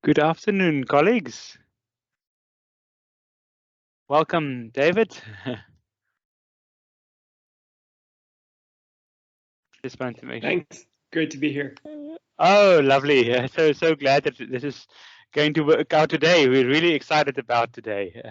Good afternoon, colleagues. Welcome, David. Just wanted to make sure. Thanks. Great to be here. Oh, lovely. So glad that this is going to work out today. We're really excited about today.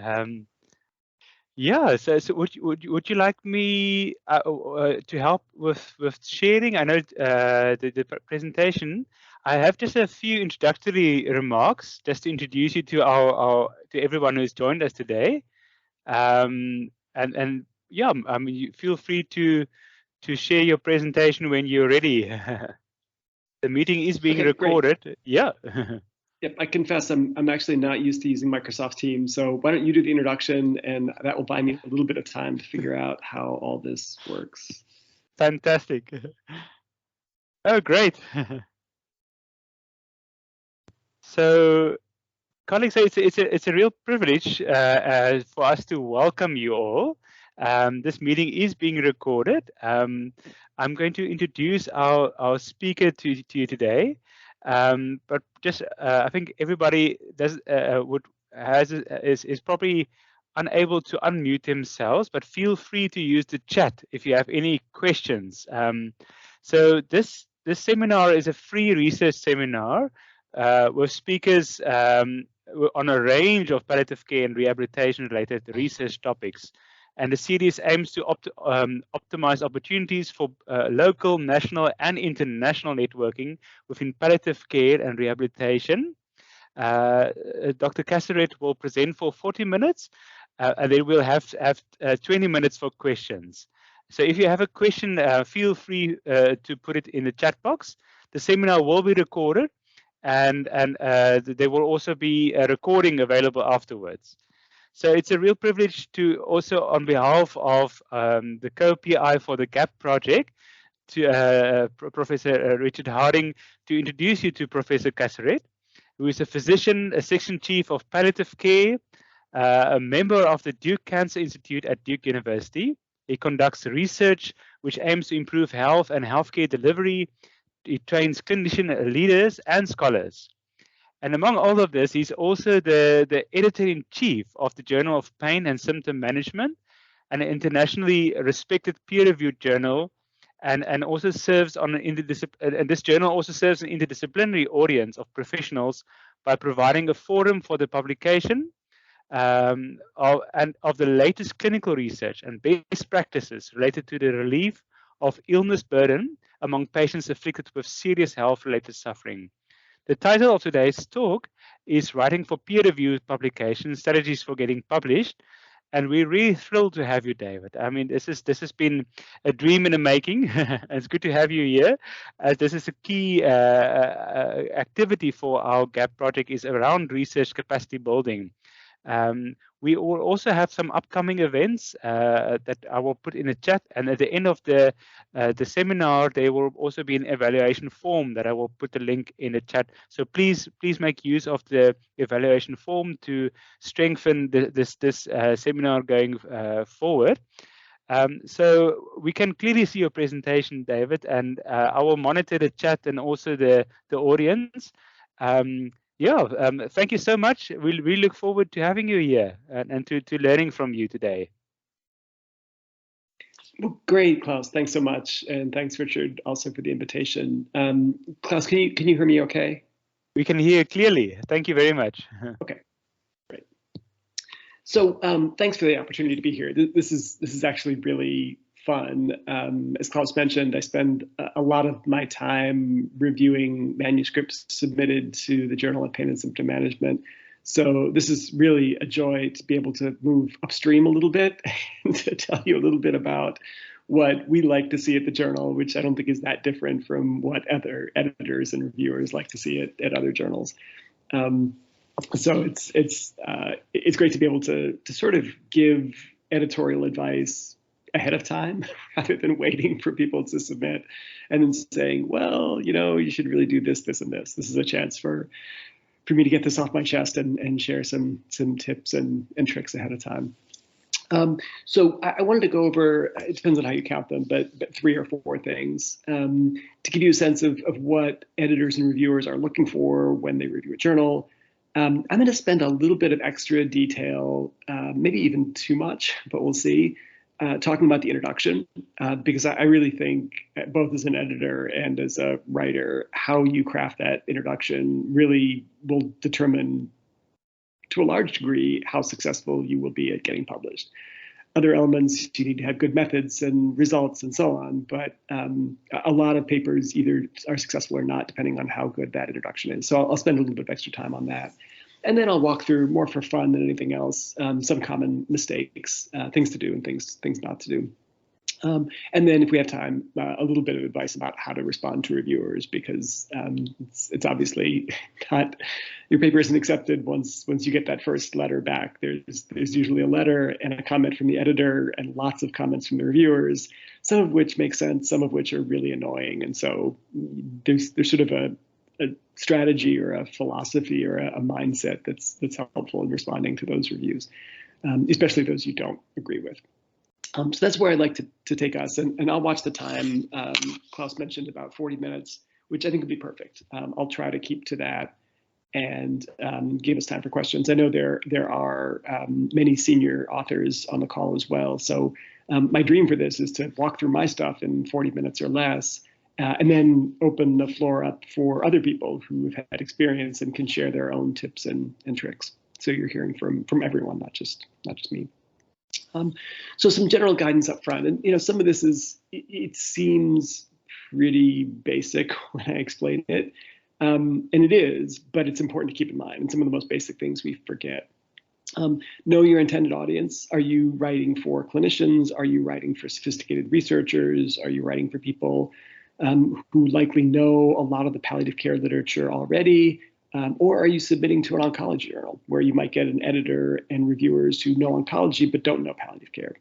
Yeah, so would you like me to help with sharing? I know the presentation. I have just a few introductory remarks just to introduce you to to everyone who's joined us today. And yeah, I mean, you feel free to share your presentation when you're ready. The meeting is being recorded. Great. Yeah. Yep, I confess I'm actually not used to using Microsoft Teams, so why don't you do the introduction, and that will buy me a little bit of time to figure out how all this works. Fantastic. Oh, great. So, colleagues, it's a real privilege for us to welcome you all. This meeting is being recorded. I'm going to introduce our speaker to you today, but just I think everybody is probably unable to unmute themselves, but feel free to use the chat if you have any questions. So this seminar is a free research seminar with speakers on a range of palliative care and rehabilitation related research topics. And the series aims to optimize opportunities for local, national, and international networking within palliative care and rehabilitation. Dr. Casarett will present for 40 minutes, and then we'll have 20 minutes for questions. So if you have a question, feel free to put it in the chat box. The seminar will be recorded, and there will also be a recording available afterwards. So it's a real privilege to also, on behalf of the co-PI for the GHAP project, to Professor Richard Harding, to introduce you to Professor Casarett, who is a physician, a section chief of palliative care, a member of the Duke Cancer Institute at Duke University. He conducts research which aims to improve health and healthcare delivery. He trains clinician leaders and scholars. And among all of this, he's also the editor-in-chief of the Journal of Pain and Symptom Management, an internationally respected peer-reviewed journal, and also serves on and this journal also serves an interdisciplinary audience of professionals by providing a forum for the publication of the latest clinical research and best practices related to the relief of illness burden among patients afflicted with serious health-related suffering. The title of today's talk is Writing for Peer-Reviewed Publications, Strategies for Getting Published. And we're really thrilled to have you, David. I mean, this has been a dream in the making. It's good to have you here, as this is a key activity for our GHAP project is around research capacity building. We will also have some upcoming events that I will put in the chat, and at the end of the seminar, there will also be an evaluation form that I will put the link in the chat. So please make use of the evaluation form to strengthen this seminar going forward. So we can clearly see your presentation, David, and I will monitor the chat and also the audience. Thank you so much. We look forward to having you here and to learning from you today. Well, great, Klaus. Thanks so much, and thanks, Richard, also for the invitation. Klaus, can you hear me okay? We can hear clearly. Thank you very much. Okay, great. So thanks for the opportunity to be here. This is actually really fun. As Klaus mentioned, I spend a lot of my time reviewing manuscripts submitted to the Journal of Pain and Symptom Management. So this is really a joy to be able to move upstream a little bit and to tell you a little bit about what we like to see at the journal, which I don't think is that different from what other editors and reviewers like to see at other journals. So it's great to be able to sort of give editorial advice ahead of time rather than waiting for people to submit and then saying, well, you should really do this, this, and this. This is a chance for me to get this off my chest and share some tips and tricks ahead of time. So I wanted to go over, it depends on how you count them, but 3 or 4 things to give you a sense of what editors and reviewers are looking for when they review a journal, I'm going to spend a little bit of extra detail, maybe even too much, but we'll see, talking about the introduction, because I really think, both as an editor and as a writer, how you craft that introduction really will determine, to a large degree, how successful you will be at getting published. Other elements, you need to have good methods and results and so on, but a lot of papers either are successful or not, depending on how good that introduction is. So I'll spend a little bit of extra time on that. And then I'll walk through, more for fun than anything else, some common mistakes, things to do and things not to do. And then if we have time, a little bit of advice about how to respond to reviewers, because it's obviously not, your paper isn't accepted once you get that first letter back. There's usually a letter and a comment from the editor and lots of comments from the reviewers, some of which make sense, some of which are really annoying. And so there's sort of a strategy or a philosophy or a mindset that's helpful in responding to those reviews, especially those you don't agree with. So that's where I'd like to take us, and I'll watch the time. Klaus mentioned about 40 minutes, which I think would be perfect. I'll try to keep to that and give us time for questions. I know there are many senior authors on the call as well. So my dream for this is to walk through my stuff in 40 minutes or less, and then open the floor up for other people who have had experience and can share their own tips and tricks. So you're hearing from everyone, not just me. So some general guidance up front, and some of this it seems pretty basic when I explain it, and it is, but it's important to keep in mind. And some of the most basic things we forget. Know your intended audience. Are you writing for clinicians? Are you writing for sophisticated researchers? Are you writing for people who likely know a lot of the palliative care literature already? Or are you submitting to an oncology journal where you might get an editor and reviewers who know oncology but don't know palliative care?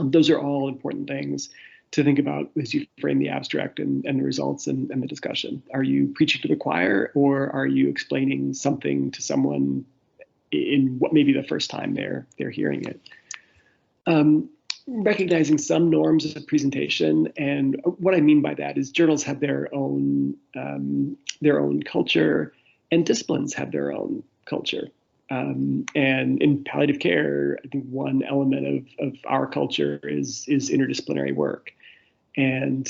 Those are all important things to think about as you frame the abstract and the results and the discussion. Are you preaching to the choir, or are you explaining something to someone in what may be the first time they're hearing it? Recognizing some norms of presentation, and what I mean by that is journals have their own culture, and disciplines have their own culture. And in palliative care, I think one element of our culture is interdisciplinary work. And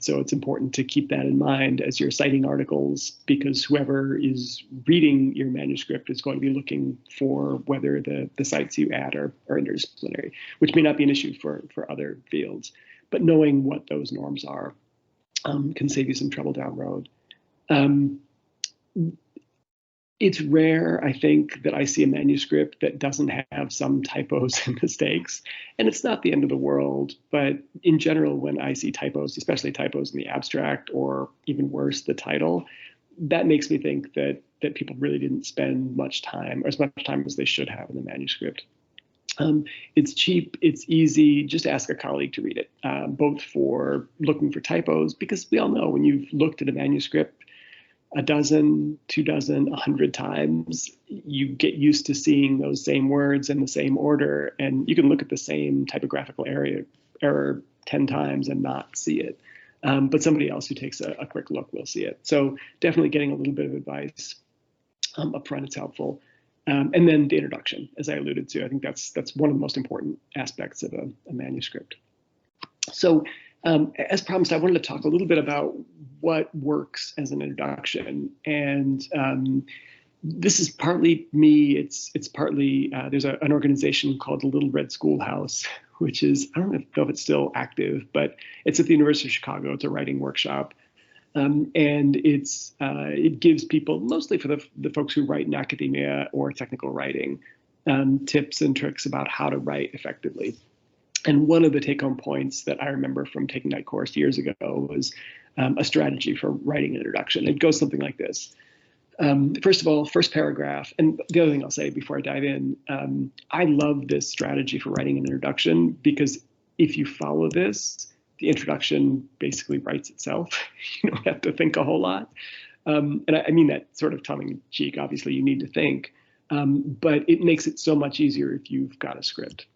so it's important to keep that in mind as you're citing articles, because whoever is reading your manuscript is going to be looking for whether the sites you add are interdisciplinary, which may not be an issue for other fields. But knowing what those norms are can save you some trouble down the road. It's rare, I think, that I see a manuscript that doesn't have some typos and mistakes, and it's not the end of the world. But in general, when I see typos, especially typos in the abstract, or even worse, the title, that makes me think that people really didn't spend much time, or as much time as they should have, in the manuscript. It's cheap, it's easy, just ask a colleague to read it, both for looking for typos, because we all know when you've looked at a manuscript a dozen, 24, 100 times, you get used to seeing those same words in the same order, and you can look at the same typographical error 10 times and not see it. But somebody else who takes a quick look will see it. So definitely getting a little bit of advice up front is helpful. And then the introduction, as I alluded to, I think that's one of the most important aspects of a manuscript. So as promised, I wanted to talk a little bit about what works as an introduction. And this is partly me, it's partly, there's an organization called the Little Red Schoolhouse, which is, I don't know if it's still active, but it's at the University of Chicago. It's a writing workshop. And it gives people, mostly for the folks who write in academia or technical writing, tips and tricks about how to write effectively. And one of the take-home points that I remember from taking that course years ago was a strategy for writing an introduction. It goes something like this. First of all, first paragraph, and the other thing I'll say before I dive in, I love this strategy for writing an introduction, because if you follow this, the introduction basically writes itself. You don't have to think a whole lot. And I mean that sort of tongue in cheek. Obviously, you need to think, but it makes it so much easier if you've got a script.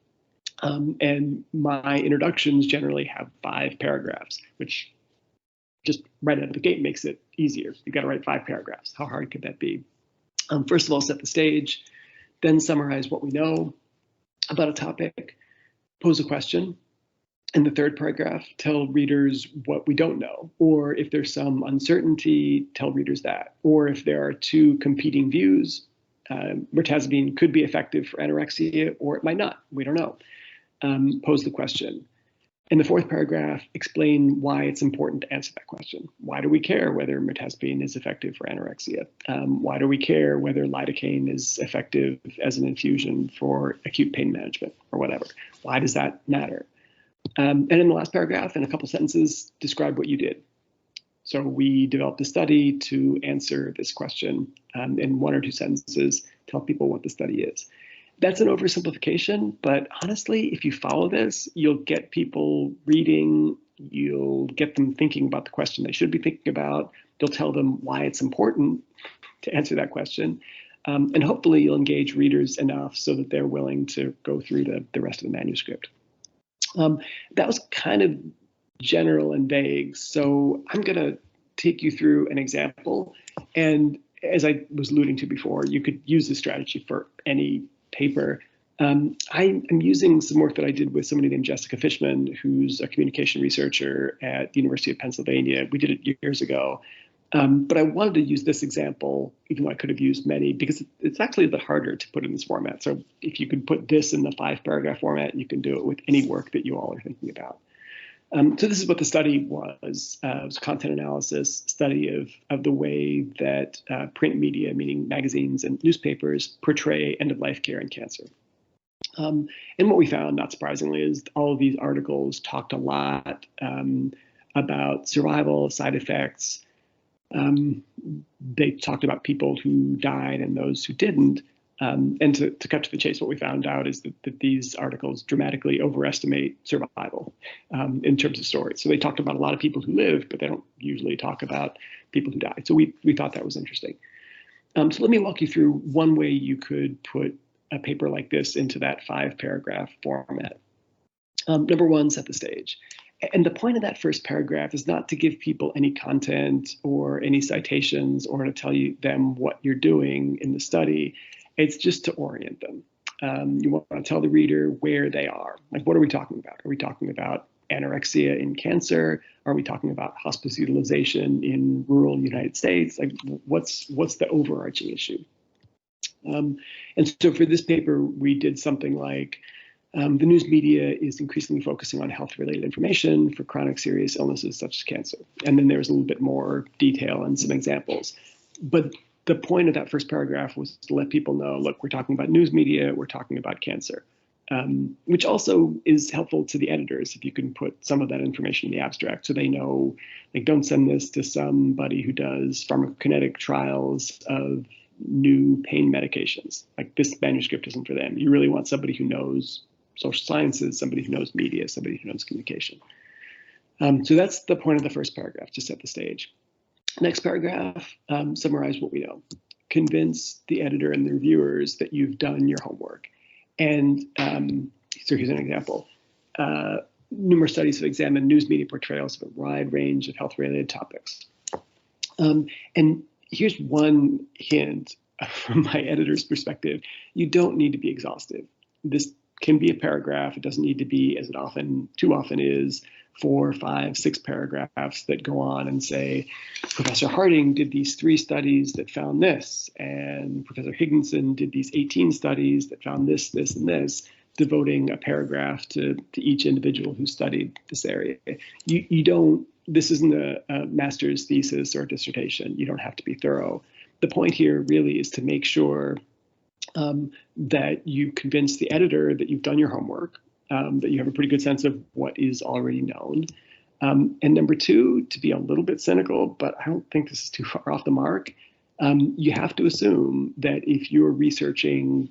And my introductions generally have 5 paragraphs, which just right out of the gate makes it easier. You got to write 5 paragraphs. How hard could that be? First of all, set the stage, then summarize what we know about a topic, pose a question. In the third paragraph, tell readers what we don't know, or if there's some uncertainty, tell readers that. Or if there are two competing views, mirtazapine could be effective for anorexia, or it might not. We don't know. Pose the question. In the fourth paragraph, explain why it's important to answer that question. Why do we care whether mirtazapine is effective for anorexia? Why do we care whether lidocaine is effective as an infusion for acute pain management or whatever? Why does that matter? And in the last paragraph, in a couple sentences, describe what you did. So we developed a study to answer this question. In 1 or 2 sentences, tell people what the study is. That's an oversimplification, but honestly, if you follow this, you'll get people reading, you'll get them thinking about the question they should be thinking about, you'll tell them why it's important to answer that question, and hopefully you'll engage readers enough so that they're willing to go through the rest of the manuscript. That was kind of general and vague, so I'm going to take you through an example, and as I was alluding to before, you could use this strategy for any paper. I am using some work that I did with somebody named Jessica Fishman, who's a communication researcher at the University of Pennsylvania. We did it years ago, but I wanted to use this example, even though I could have used many, because it's actually a bit harder to put in this format. So if you could put this in the 5-paragraph format, you can do it with any work that you all are thinking about. So this is what the study was. It was a content analysis study of the way that print media, meaning magazines and newspapers, portray end-of-life care and cancer. And what we found, not surprisingly, is all of these articles talked a lot about survival, side effects. They talked about people who died and those who didn't. And to cut to the chase, what we found out is that these articles dramatically overestimate survival in terms of stories. So they talked about a lot of people who live, but they don't usually talk about people who die. So we thought that was interesting. So let me walk you through one way you could put a paper like this into that 5-paragraph format. Number one, set the stage. And the point of that first paragraph is not to give people any content or any citations or to tell them what you're doing in the study. It's just to orient them. You want to tell the reader where they are. Like, what are we talking about? Are we talking about anorexia in cancer? Are we talking about hospice utilization in rural United States? Like, what's the overarching issue? And so for this paper, we did something like, the news media is increasingly focusing on health-related information for chronic serious illnesses such as cancer. And then there's a little bit more detail and some examples. But the point of that first paragraph was to let people know, look, we're talking about news media, we're talking about cancer, which also is helpful to the editors if you can put some of that information in the abstract so they know, like, don't send this to somebody who does pharmacokinetic trials of new pain medications. Like, this manuscript isn't for them. You really want somebody who knows social sciences, somebody who knows media, somebody who knows communication. So that's the point of the first paragraph, to set the stage. Next paragraph, summarize what we know. Convince the editor and the reviewers that you've done your homework. And so here's an example. Numerous studies have examined news media portrayals of a wide range of health-related topics. And here's one hint from my editor's perspective. You don't need to be exhaustive. This can be a paragraph. It doesn't need to be, as it too often is, 4, 5, 6 paragraphs that go on and say, Professor Harding did these 3 studies that found this, and Professor Higginson did these 18 studies that found this, this, and this, devoting a paragraph to each individual who studied this area. You don't, this isn't a master's thesis or a dissertation. You don't have to be thorough. The point here really is to make sure that you convince the editor that you've done your homework, that you have a pretty good sense of what is already known. And number 2, to be a little bit cynical, but I don't think this is too far off the mark, you have to assume that if you're researching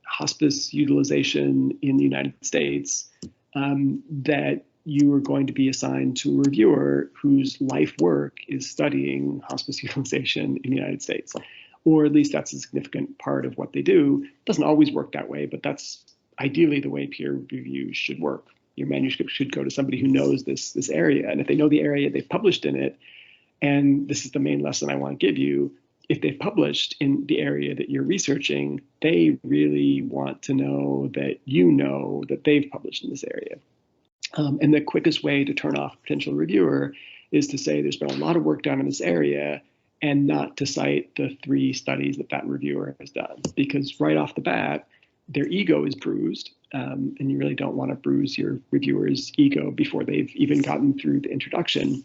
hospice utilization in the United States, that you are going to be assigned to a reviewer whose life work is studying hospice utilization in the United States. Or at least that's a significant part of what they do. It doesn't always work that way, but that's ideally the way peer review should work. Your manuscript should go to somebody who knows this area. And if they know the area, they've published in it, and this is the main lesson I want to give you, if they've published in the area that you're researching, they really want to know that you know that they've published in this area. And the quickest way to turn off a potential reviewer is to say there's been a lot of work done in this area and not to cite the 3 studies that that reviewer has done. Because right off the bat, their ego is bruised, and you really don't want to bruise your reviewer's ego before they've even gotten through the introduction.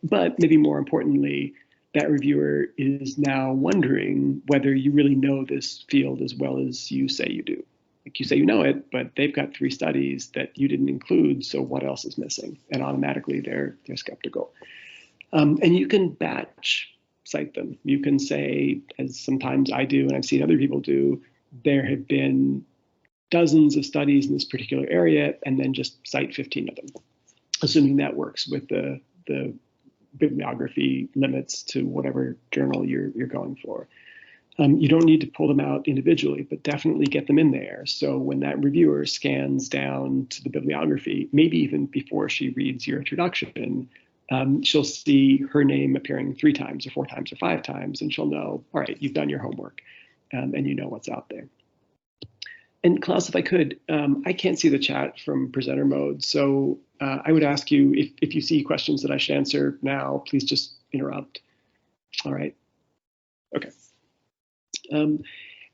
But maybe more importantly, that reviewer is now wondering whether you really know this field as well as you say you do. Like you say you know it, but they've got 3 studies that you didn't include, so what else is missing? And automatically they're skeptical. And you can batch cite them. You can say, as sometimes I do and I've seen other people do, there have been dozens of studies in this particular area, and then just cite 15 of them, assuming that works with the bibliography limits to whatever journal you're going for. You don't need to pull them out individually, but definitely get them in there. So when that reviewer scans down to the bibliography, maybe even before she reads your introduction, she'll see her name appearing 3 times or 4 times or 5 times, and she'll know, all right, you've done your homework, and you know what's out there. And Klaus, if I could, I can't see the chat from presenter mode, so I would ask you, if you see questions that I should answer now, please just interrupt. All right. Okay. And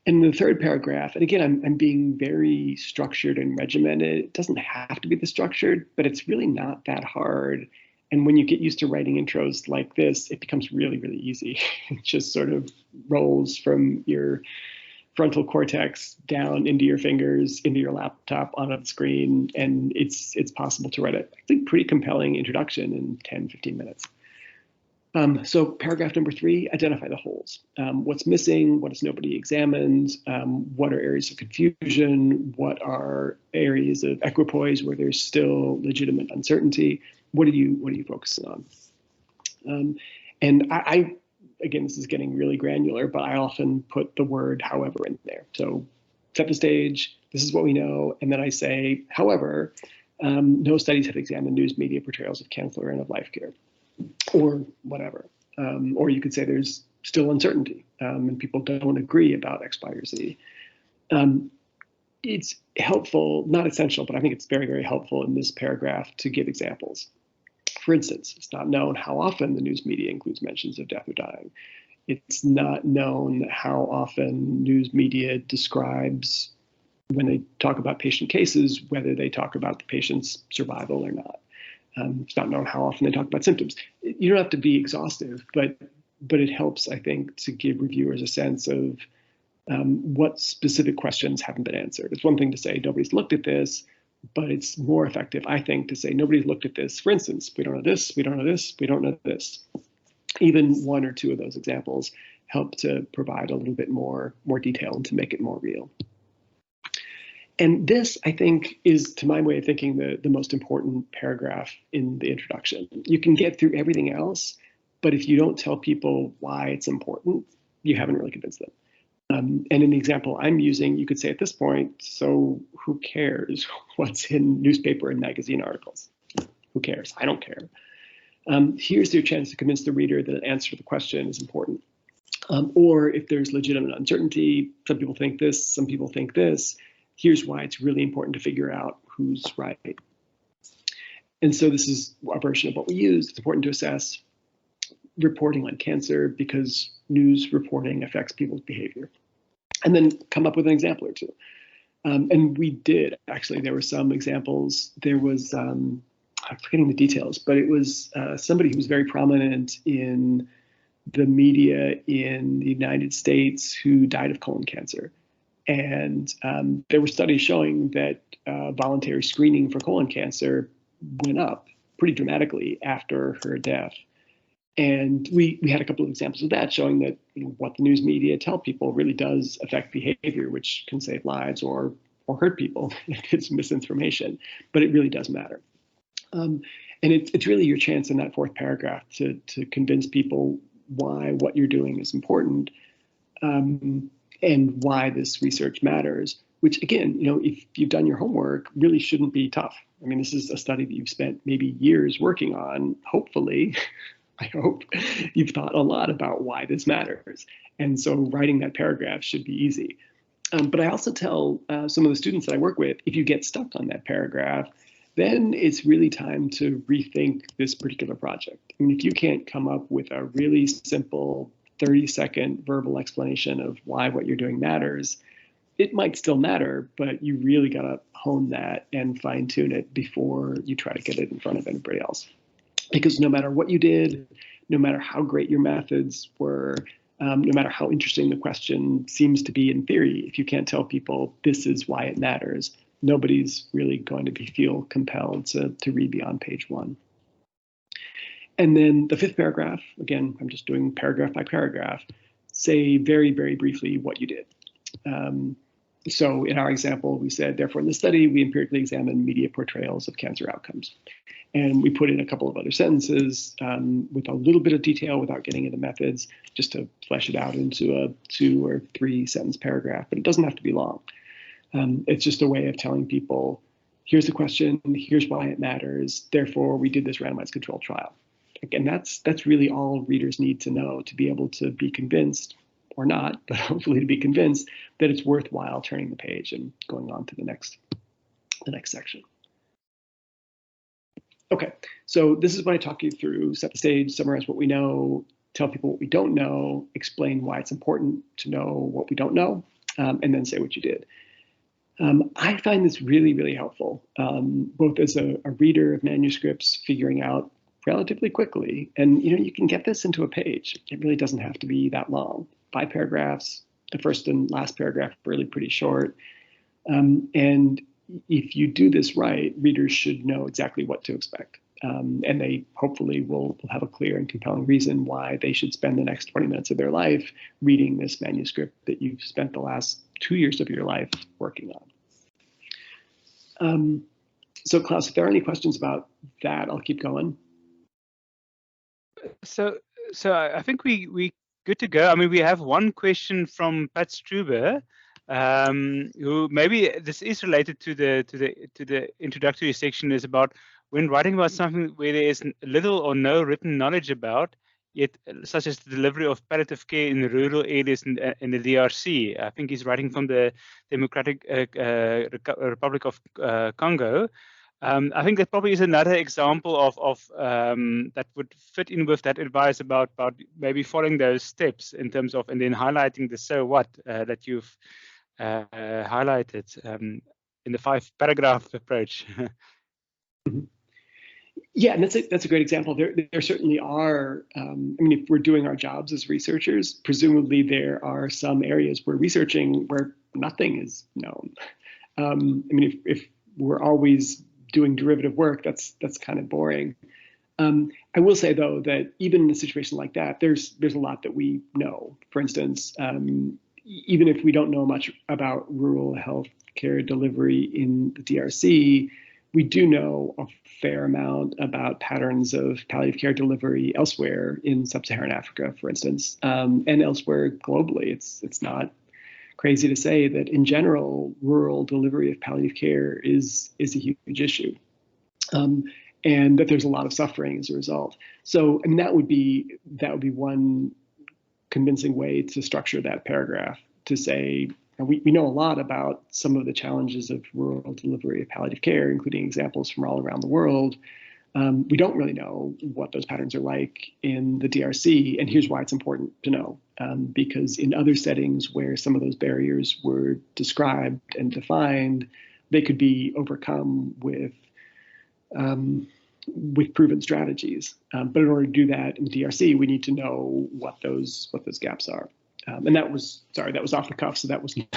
the 3rd paragraph, and again, I'm being very structured and regimented. It doesn't have to be this structured, but it's really not that hard. And when you get used to writing intros like this, it becomes really, really easy. It just sort of rolls from your frontal cortex down into your fingers, into your laptop, on a screen, and it's possible to write a pretty compelling introduction in 10, 15 minutes. So paragraph number 3, identify the holes. What's missing? What has nobody examined? What are areas of confusion? What are areas of equipoise where there's still legitimate uncertainty? What are you focusing on? And I again, this is getting really granular, but I often put the word however in there. So set the stage, this is what we know, and then I say, however, no studies have examined news media portrayals of cancer and of life care, or whatever. Or you could say there's still uncertainty, and people don't agree about X, Y, or Z. It's helpful, not essential, but I think it's very, very helpful in this paragraph to give examples. For instance, it's not known how often the news media includes mentions of death or dying. It's not known how often news media describes, when they talk about patient cases, whether they talk about the patient's survival or not. It's not known how often they talk about symptoms. You don't have to be exhaustive, but it helps, I think, to give reviewers a sense of what specific questions haven't been answered. It's one thing to say nobody's looked at this, but it's more effective, I think, to say nobody's looked at this. For instance, we don't know this, we don't know this, we don't know this. Even 1 or 2 of those examples help to provide a little bit more detail and to make it more real. And this, I think, is, to my way of thinking, the most important paragraph in the introduction. You can get through everything else, but if you don't tell people why it's important, you haven't really convinced them. And in the example I'm using, you could say at this point, so who cares what's in newspaper and magazine articles? Who cares? I don't care. Here's your chance to convince the reader that an answer to the question is important. Or if there's legitimate uncertainty, some people think this, some people think this, here's why it's really important to figure out who's right. And so this is a version of what we use. It's important to assess reporting on cancer because news reporting affects people's behavior. And then come up with an example or 2. And we did, actually. There were some examples. There was, I'm forgetting the details, but it was somebody who was very prominent in the media in the United States who died of colon cancer. And there were studies showing that voluntary screening for colon cancer went up pretty dramatically after her death. And we had a couple of examples of that showing that what the news media tell people really does affect behavior, which can save lives or hurt people if it's misinformation, but it really does matter. And it's really your chance in that 4th paragraph to convince people why what you're doing is important and why this research matters, which again, if you've done your homework, really shouldn't be tough. I mean, this is a study that you've spent maybe years working on, hopefully, I hope you've thought a lot about why this matters. And so writing that paragraph should be easy. But I also tell some of the students that I work with, if you get stuck on that paragraph, then it's really time to rethink this particular project. I mean, if you can't come up with a really simple 30-second verbal explanation of why what you're doing matters, it might still matter, but you really got to hone that and fine tune it before you try to get it in front of anybody else. Because no matter what you did, no matter how great your methods were, no matter how interesting the question seems to be in theory, if you can't tell people this is why it matters, nobody's really going to feel compelled to read beyond page 1. And then the 5th paragraph, again, I'm just doing paragraph by paragraph, say very, very briefly what you did. So in our example, we said, therefore, in the study, we empirically examined media portrayals of cancer outcomes. And we put in a couple of other sentences with a little bit of detail without getting into methods, just to flesh it out into a 2 or 3 sentence paragraph. But it doesn't have to be long. It's just a way of telling people, here's the question, here's why it matters. Therefore, we did this randomized controlled trial. Again, that's really all readers need to know to be able to be convinced, or not, but hopefully to be convinced that it's worthwhile turning the page and going on to the next section. Okay, so this is what I talk you through: set the stage, summarize what we know, tell people what we don't know, explain why it's important to know what we don't know, and then say what you did. I find this really, really helpful, both as a reader of manuscripts, figuring out relatively quickly, and you can get this into a page. It really doesn't have to be that long. 5 paragraphs, the first and last paragraph really pretty short. And if you do this right, readers should know exactly what to expect. And they hopefully will have a clear and compelling reason why they should spend the next 20 minutes of their life reading this manuscript that you've spent the last 2 years of your life working on. So Klaus, if there are any questions about that, I'll keep going. So I think we good to go. I mean, we have one question from Pat Struber, who maybe this is related to the introductory section, is about when writing about something where there is little or no written knowledge about, yet such as the delivery of palliative care in the rural areas in the DRC. I think he's writing from the Democratic Republic of Congo. I think that probably is another example of that would fit in with that advice about maybe following those steps in terms of, and then highlighting the so what that you've highlighted in the 5-paragraph approach. Yeah, and that's a great example. There certainly are. I mean, if we're doing our jobs as researchers, presumably there are some areas where researching where nothing is known. I mean, if we're always doing derivative work, that's kind of boring. I will say though that even in a situation like that, there's a lot that we know. For instance, even if we don't know much about rural health care delivery in the DRC, we do know a fair amount about patterns of palliative care delivery elsewhere in sub-Saharan Africa, for instance, and elsewhere globally. It's not crazy to say that in general, rural delivery of palliative care is a huge issue, and that there's a lot of suffering as a result. So, I mean, that would be one convincing way to structure that paragraph, to say, we know a lot about some of the challenges of rural delivery of palliative care, including examples from all around the world. We don't really know what those patterns are like in the DRC, and here's why it's important to know. Because in other settings where some of those barriers were described and defined, they could be overcome with proven strategies. But in order to do that in the DRC, we need to know what those gaps are. And that was off the cuff, so that was not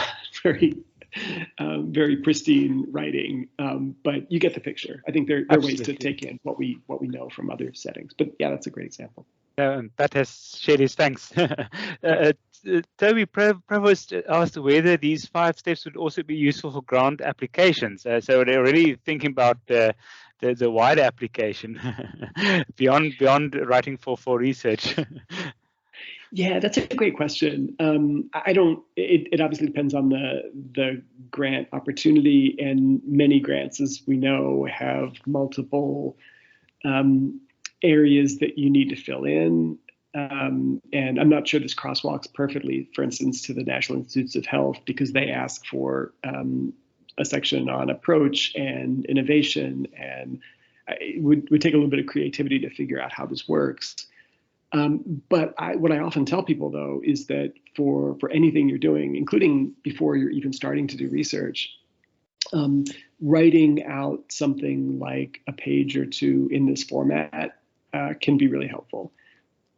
very pristine writing. But you get the picture. I think there are ways to take in what we know from other settings. But yeah, that's a great example. That has shared his thanks. Toby, Provost asked whether these 5 steps would also be useful for grant applications. So they're really thinking about the wider application beyond writing for research. Yeah, that's a great question. It obviously depends on the grant opportunity, and many grants, as we know, have multiple areas that you need to fill in. And I'm not sure this crosswalks perfectly, for instance, to the National Institutes of Health, because they ask for a section on approach and innovation, and it would take a little bit of creativity to figure out how this works. But what I often tell people, though, is that for anything you're doing, including before you're even starting to do research, writing out something like a page or two in this format can be really helpful.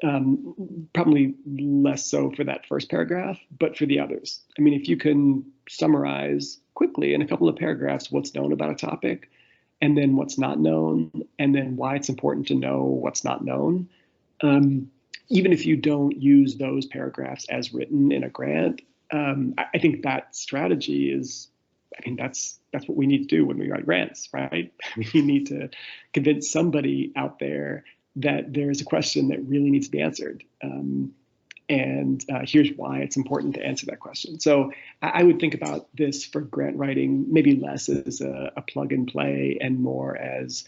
Probably less so for that first paragraph, but for the others. I mean, if you can summarize quickly in a couple of paragraphs what's known about a topic, and then what's not known, and then why it's important to know what's not known, even if you don't use those paragraphs as written in a grant, I think that strategy is, I mean, that's what we need to do when we write grants, right? We need to convince somebody out there that there is a question that really needs to be answered. And here's why it's important to answer that question. So I would think about this for grant writing, maybe less as a plug and play and more as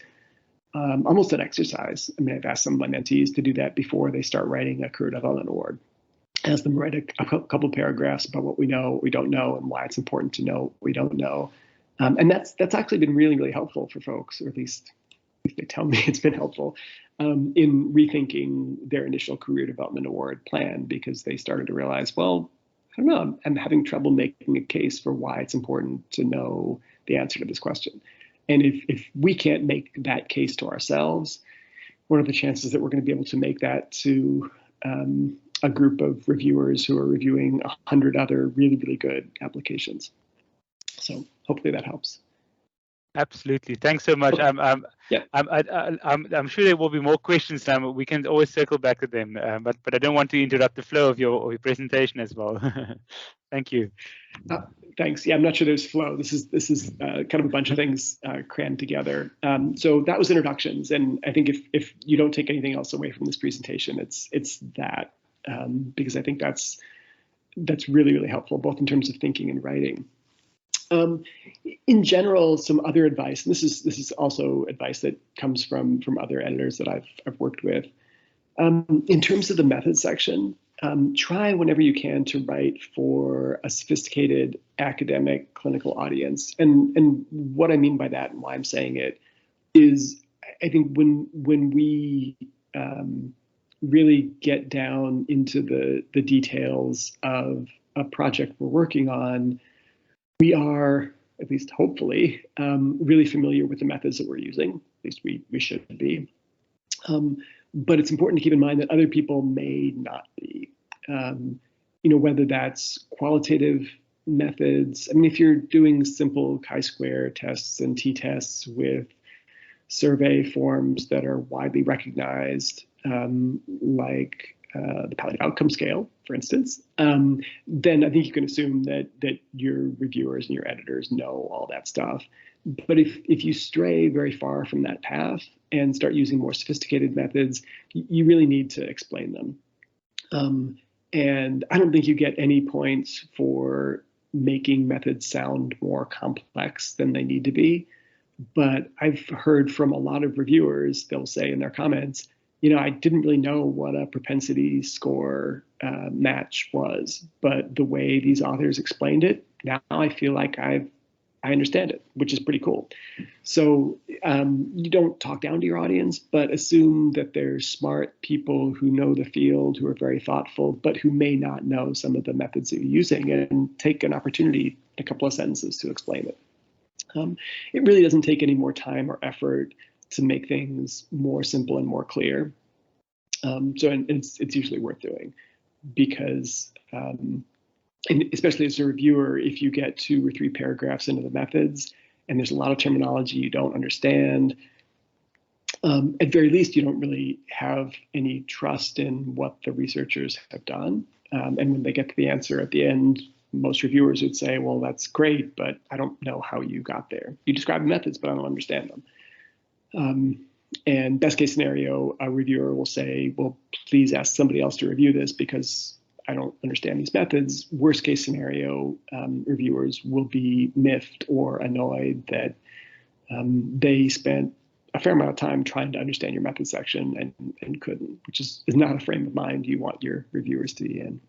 almost an exercise. I mean, I've asked some of my mentees to do that before they start writing a career development award. Ask them to write a couple paragraphs about what we know, what we don't know, and why it's important to know what we don't know. And that's actually been really, really helpful for folks, or at least they tell me it's been helpful in rethinking their initial career development award plan, because they started to realize, well, I don't know, I'm having trouble making a case for why it's important to know the answer to this question. And if we can't make that case to ourselves, what are the chances that we're going to be able to make that to a group of reviewers who are reviewing 100 other really, really good applications? So hopefully that helps. Absolutely. Thanks so much. Yeah. I'm sure there will be more questions. We can always circle back to them, but I don't want to interrupt the flow of your presentation as well. Thank you. Thanks. Yeah, I'm not sure there's flow. This is kind of a bunch of things crammed together. So that was introductions, and I think if you don't take anything else away from this presentation, it's that, because I think that's really, really helpful, both in terms of thinking and writing. In general, some other advice, and this is also advice that comes from other editors that I've worked with. In terms of the method section, try whenever you can to write for a sophisticated academic clinical audience. And what I mean by that, and why I'm saying it, is I think when we really get down into the details of a project we're working on, we are, at least hopefully, really familiar with the methods that we're using. At least we should be. But it's important to keep in mind that other people may not be. Whether that's qualitative methods. I mean, if you're doing simple chi-square tests and t-tests with survey forms that are widely recognized, like the Palliative Outcome Scale, for instance, then I think you can assume that your reviewers and your editors know all that stuff. But if you stray very far from that path and start using more sophisticated methods, you really need to explain them. And I don't think you get any points for making methods sound more complex than they need to be. But I've heard from a lot of reviewers, they'll say in their comments, I didn't really know what a propensity score match was, but the way these authors explained it, now I feel like I understand it, which is pretty cool. So you don't talk down to your audience, but assume that they're smart people who know the field, who are very thoughtful, but who may not know some of the methods that you're using, and take an opportunity, a couple of sentences to explain it. It really doesn't take any more time or effort to make things more simple and more clear. And it's usually worth doing, because and especially as a reviewer, if you get 2 or 3 paragraphs into the methods and there's a lot of terminology you don't understand, at very least, you don't really have any trust in what the researchers have done. And when they get to the answer at the end, most reviewers would say, well, that's great, but I don't know how you got there. You describe the methods, but I don't understand them. And best case scenario, a reviewer will say, well, please ask somebody else to review this because I don't understand these methods. Worst case scenario, reviewers will be miffed or annoyed that they spent a fair amount of time trying to understand your method section and couldn't, which is not a frame of mind you want your reviewers to be in.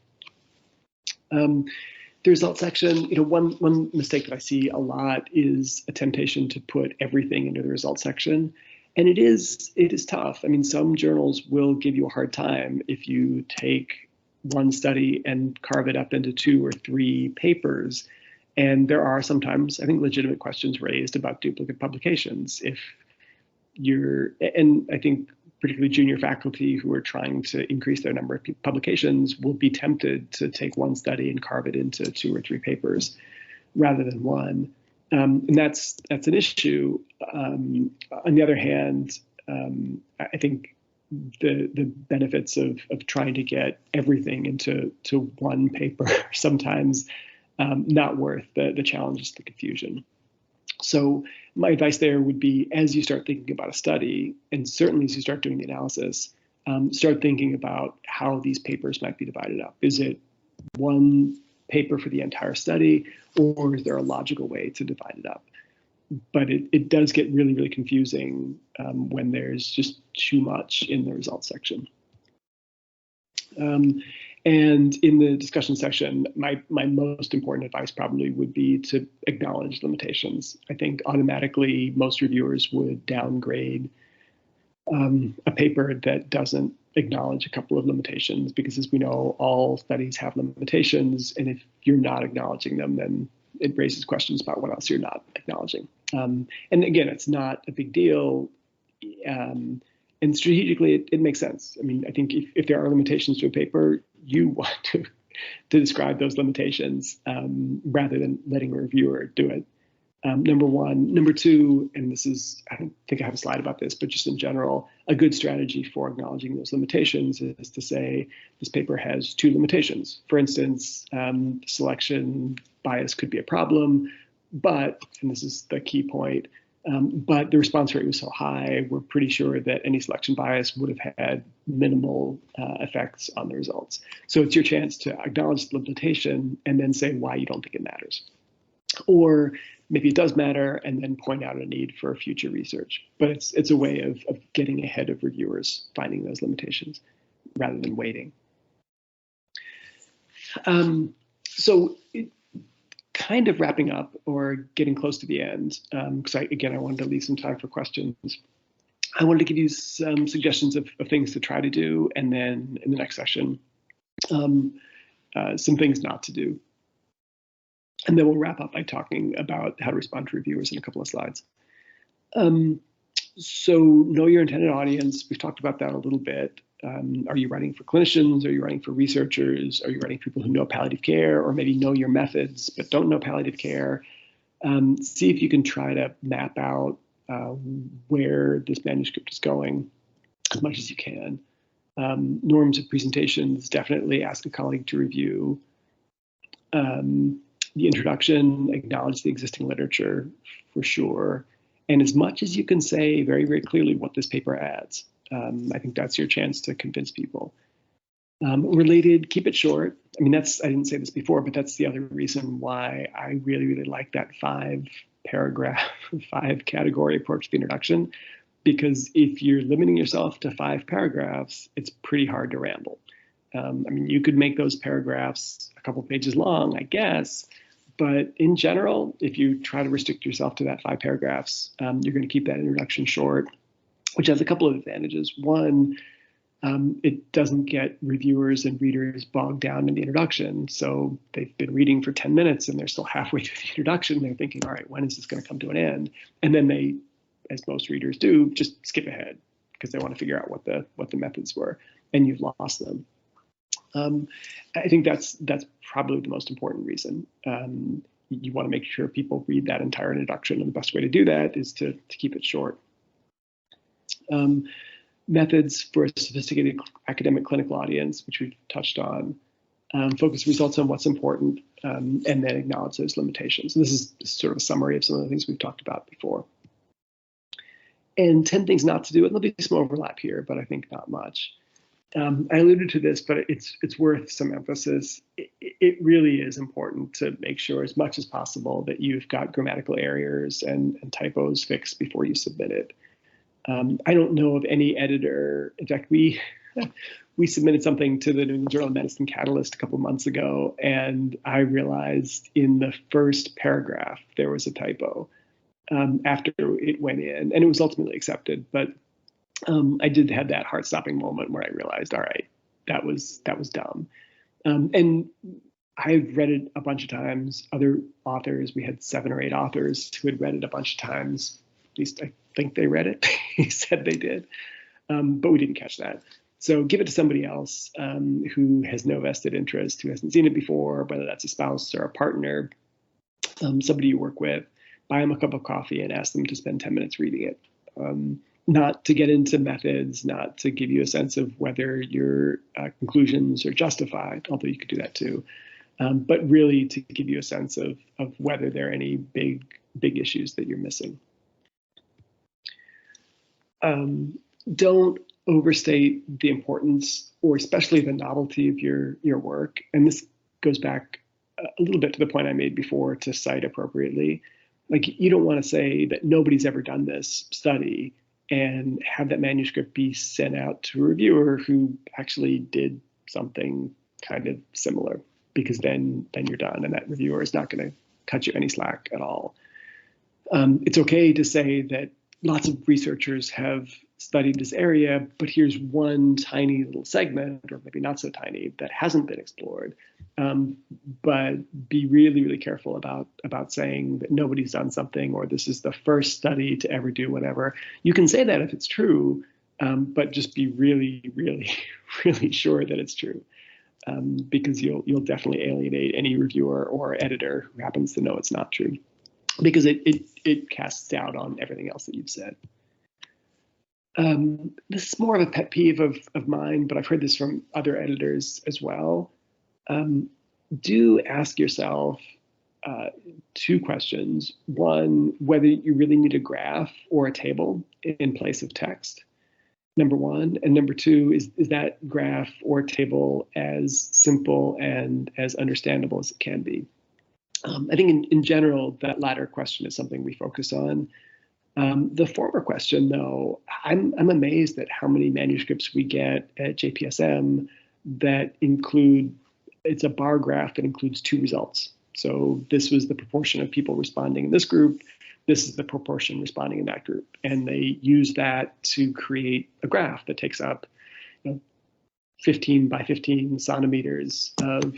The result section, one mistake that I see a lot is a temptation to put everything into the result section. And it is tough. I mean, some journals will give you a hard time if you take one study and carve it up into 2 or 3 papers. And there are sometimes, I think, legitimate questions raised about duplicate publications. And I think particularly junior faculty who are trying to increase their number of publications will be tempted to take one study and carve it into 2 or 3 papers rather than one. And that's an issue. On the other hand, I think the benefits of trying to get everything into one paper sometimes not worth the challenges, the confusion. So my advice there would be, as you start thinking about a study, and certainly as you start doing the analysis, start thinking about how these papers might be divided up. Is it one paper for the entire study, or is there a logical way to divide it up? But it does get really, really confusing when there's just too much in the results section. And in the discussion section, my most important advice probably would be to acknowledge limitations. I think automatically most reviewers would downgrade a paper that doesn't acknowledge a couple of limitations, because as we know, all studies have limitations, and if you're not acknowledging them, then it raises questions about what else you're not acknowledging. And again, it's not a big deal. And strategically, it makes sense. I mean, I think if there are limitations to a paper, you want to describe those limitations rather than letting a reviewer do it. Number one. Number two, and this is, I don't think I have a slide about this, but just in general, a good strategy for acknowledging those limitations is to say this paper has 2 limitations. For instance, selection bias could be a problem, but, and this is the key point, but the response rate was so high, we're pretty sure that any selection bias would have had minimal effects on the results. So it's your chance to acknowledge the limitation and then say why you don't think it matters. Or maybe it does matter and then point out a need for future research. But it's a way of getting ahead of reviewers finding those limitations rather than waiting. So kind of wrapping up or getting close to the end, because I wanted to leave some time for questions. I wanted to give you some suggestions of things to try to do, and then in the next session, some things not to do. And then we'll wrap up by talking about how to respond to reviewers in a couple of slides. So know your intended audience. We've talked about that a little bit. Are you writing for clinicians? Are you writing for researchers? Are you writing for people who know palliative care, or maybe know your methods but don't know palliative care? See if you can try to map out where this manuscript is going as much as you can. Norms of presentations, definitely ask a colleague to review. The introduction, acknowledge the existing literature for sure. And as much as you can say very, very clearly what this paper adds. I think that's your chance to convince people. Related, keep it short. I mean, I didn't say this before, but that's the other reason why I really, really like that 5-paragraph, 5-category approach to the introduction, because if you're limiting yourself to 5 paragraphs, it's pretty hard to ramble. I mean, you could make those paragraphs a couple pages long, I guess, but in general, if you try to restrict yourself to that 5 paragraphs, you're going to keep that introduction short, which has a couple of advantages. One, it doesn't get reviewers and readers bogged down in the introduction. So they've been reading for 10 minutes and they're still halfway through the introduction. They're thinking, all right, when is this going to come to an end? And then they, as most readers do, just skip ahead because they want to figure out what the methods were, and you've lost them. I think that's probably the most important reason. You want to make sure people read that entire introduction, and the best way to do that is to keep it short. Methods for a sophisticated academic clinical audience, which we've touched on. Focus results on what's important, and then acknowledge those limitations. So this is sort of a summary of some of the things we've talked about before. And 10 things not to do, and there'll be some overlap here, but I think not much. I alluded to this, but it's worth some emphasis. It really is important to make sure as much as possible that you've got grammatical errors and typos fixed before you submit it. I don't know of any editor. In fact, we submitted something to the New England Journal of Medicine Catalyst a couple months ago, and I realized in the first paragraph there was a typo after it went in, and it was ultimately accepted. But I did have that heart-stopping moment where I realized, all right, that was dumb. And I've read it a bunch of times. Other authors, we had 7 or 8 authors who had read it a bunch of times. At least I think they read it. He said they did, but we didn't catch that. So give it to somebody else who has no vested interest, who hasn't seen it before, whether that's a spouse or a partner, somebody you work with. Buy them a cup of coffee and ask them to spend 10 minutes reading it. Not to get into methods, not to give you a sense of whether your conclusions are justified, although you could do that too, but really to give you a sense of whether there are any big issues that you're missing. Don't overstate the importance or especially the novelty of your work. And this goes back a little bit to the point I made before, to cite appropriately. Like, you don't want to say that nobody's ever done this study and have that manuscript be sent out to a reviewer who actually did something kind of similar, because then you're done, and that reviewer is not going to cut you any slack at all. It's okay to say that lots of researchers have studied this area, but here's one tiny little segment, or maybe not so tiny, that hasn't been explored. But be really, really careful about saying that nobody's done something, or this is the first study to ever do whatever. You can say that if it's true, but just be really, really, really sure that it's true, because you'll definitely alienate any reviewer or editor who happens to know it's not true, because it casts doubt on everything else that you've said. This is more of a pet peeve of mine, but I've heard this from other editors as well. Do ask yourself 2 questions. One, whether you really need a graph or a table in place of text, number 1. And number 2, is that graph or table as simple and as understandable as it can be? I think in general, that latter question is something we focus on. The former question, though, I'm amazed at how many manuscripts we get at JPSM that include, it's a bar graph that includes 2 results. So this was the proportion of people responding in this group. This is the proportion responding in that group. And they use that to create a graph that takes up 15 by 15 centimeters of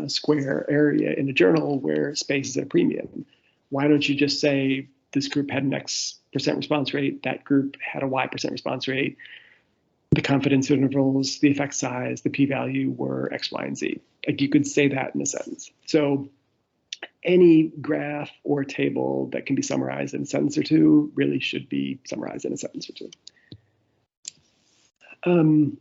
square area in a journal where space is at a premium. Why don't you just say this group had an X% response rate, that group had a Y% response rate, the confidence intervals, the effect size, the p-value were X, Y, and Z. Like, you could say that in a sentence. So any graph or table that can be summarized in a sentence or 2 really should be summarized in a sentence or 2.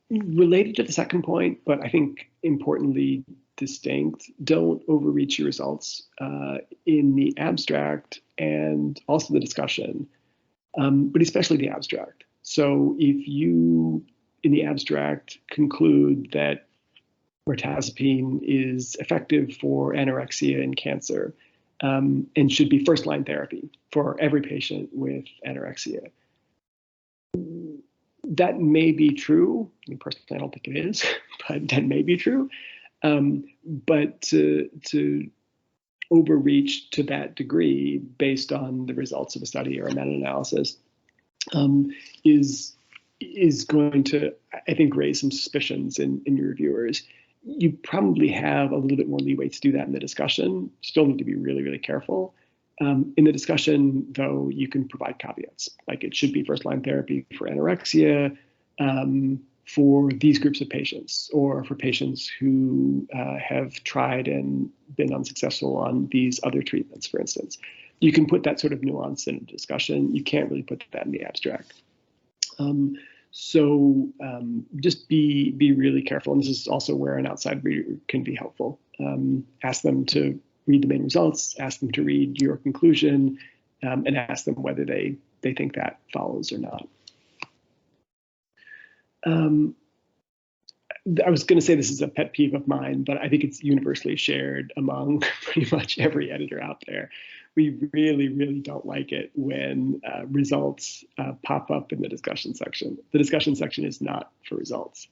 Related to the second point, but I think importantly distinct, don't overreach your results in the abstract and also the discussion, but especially the abstract. So if you, in the abstract, conclude that mirtazapine is effective for anorexia and cancer and should be first-line therapy for every patient with anorexia, that may be true. I mean, personally, I don't think it is, but that may be true. But to overreach to that degree based on the results of a study or a meta-analysis is going to, I think, raise some suspicions in your reviewers. You probably have a little bit more leeway to do that in the discussion. Still need to be really, really careful. In the discussion, though, you can provide caveats, like it should be first-line therapy for anorexia, for these groups of patients, or for patients who have tried and been unsuccessful on these other treatments, for instance. You can put that sort of nuance in a discussion. You can't really put that in the abstract. So just be really careful. And this is also where an outside reader can be helpful. Ask them to read the main results, ask them to read your conclusion, and ask them whether they think that follows or not. I was going to say this is a pet peeve of mine, but I think it's universally shared among pretty much every editor out there. We really, really don't like it when results pop up in the discussion section. The discussion section is not for results.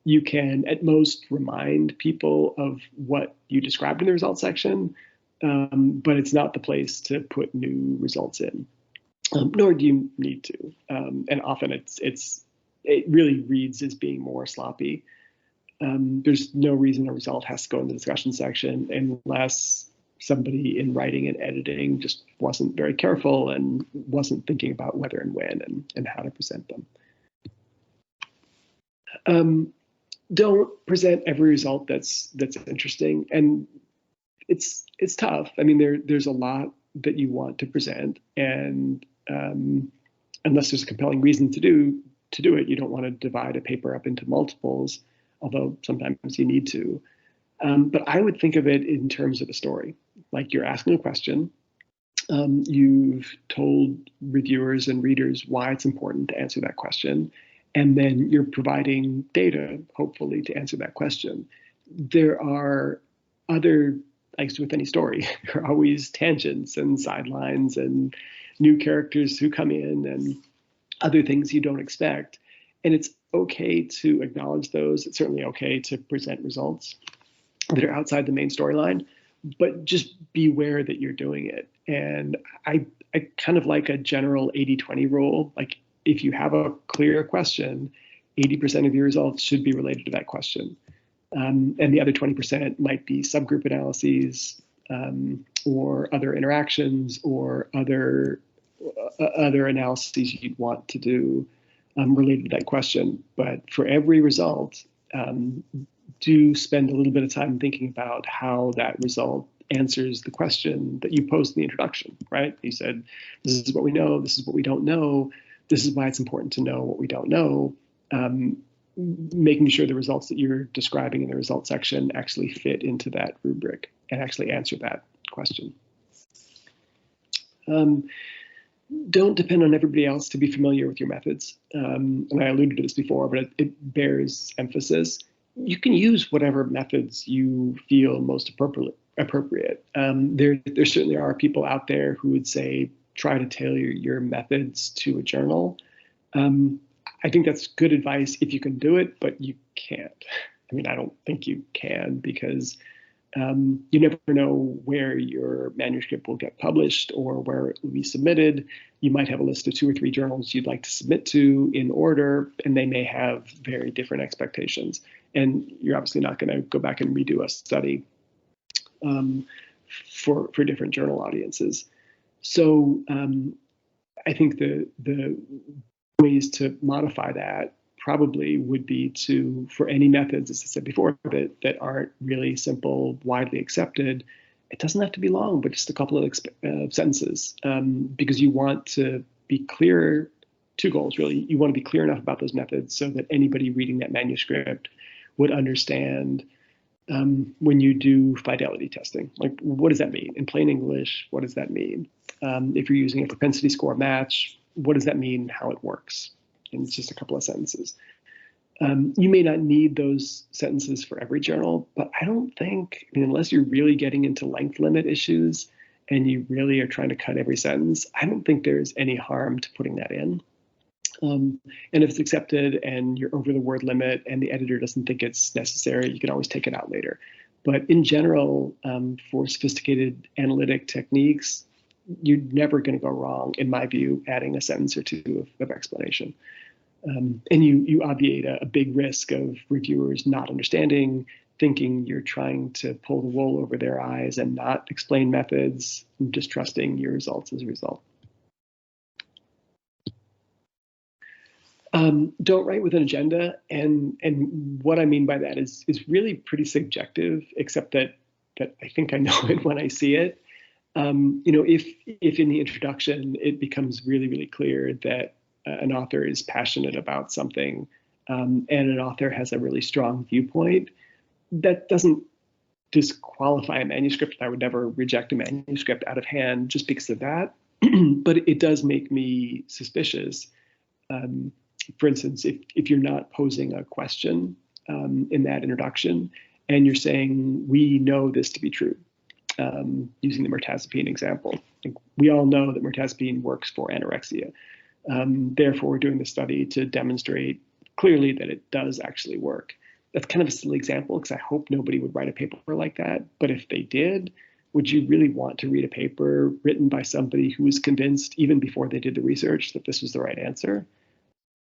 You can at most remind people of what you described in the results section, but it's not the place to put new results in, nor do you need to. And often it really reads as being more sloppy. There's no reason a result has to go in the discussion section unless somebody in writing and editing just wasn't very careful and wasn't thinking about whether and when and how to present them. Don't present every result that's interesting, and it's tough. I mean, there's a lot that you want to present, and unless there's a compelling reason to do it, you don't want to divide a paper up into multiples, although sometimes you need to. But I would think of it in terms of a story. Like, you're asking a question. You've told reviewers and readers why it's important to answer that question. And then you're providing data, hopefully, to answer that question. There are other, like with any story, there are always tangents and sidelines and new characters who come in and other things you don't expect. And it's okay to acknowledge those. It's certainly okay to present results that are outside the main storyline, but just beware that you're doing it. And I kind of like a general 80-20 rule. Like, if you have a clear question, 80% of your results should be related to that question. And the other 20% might be subgroup analyses, or other interactions, or other analyses you'd want to do related to that question. But for every result, do spend a little bit of time thinking about how that result answers the question that you posed in the introduction, right? You said, this is what we know, this is what we don't know, this is why it's important to know what we don't know. Making sure the results that you're describing in the results section actually fit into that rubric and actually answer that question. Don't depend on everybody else to be familiar with your methods. And I alluded to this before, but it bears emphasis. You can use whatever methods you feel most appropriate. There certainly are people out there who would say, try to tailor your methods to a journal. I think that's good advice if you can do it, but you can't. I mean, I don't think you can, because you never know where your manuscript will get published or where it will be submitted. You might have a list of 2 or 3 journals you'd like to submit to in order, and they may have very different expectations. And you're obviously not going to go back and redo a study for different journal audiences. So I think the ways to modify that probably would be to, for any methods, as I said before, that aren't really simple, widely accepted, it doesn't have to be long, but just a couple of sentences, because you want to be clear. 2 goals, really. You want to be clear enough about those methods so that anybody reading that manuscript would understand when you do fidelity testing. Like, what does that mean? In plain English, what does that mean? If you're using a propensity score match, what does that mean, how it works? And it's just a couple of sentences. You may not need those sentences for every journal, but I don't think, I mean, unless you're really getting into length limit issues and you really are trying to cut every sentence, I don't think there's any harm to putting that in. And if it's accepted and you're over the word limit and the editor doesn't think it's necessary, you can always take it out later. But in general, for sophisticated analytic techniques, you're never going to go wrong, in my view, adding a sentence or 2 of explanation. And you obviate a big risk of reviewers not understanding, thinking you're trying to pull the wool over their eyes and not explain methods, and distrusting your results as a result. Don't write with an agenda, and what I mean by that is really pretty subjective, except that I think I know it when I see it. If in the introduction it becomes really, really clear that an author is passionate about something, and an author has a really strong viewpoint, that doesn't disqualify a manuscript. I would never reject a manuscript out of hand just because of that, but it does make me suspicious. For instance, if you're not posing a question, in that introduction, and you're saying, we know this to be true, using the mirtazapine example. We all know that mirtazapine works for anorexia. Therefore, we're doing the study to demonstrate clearly that it does actually work. That's kind of a silly example because I hope nobody would write a paper like that. But if they did, would you really want to read a paper written by somebody who was convinced, even before they did the research, that this was the right answer?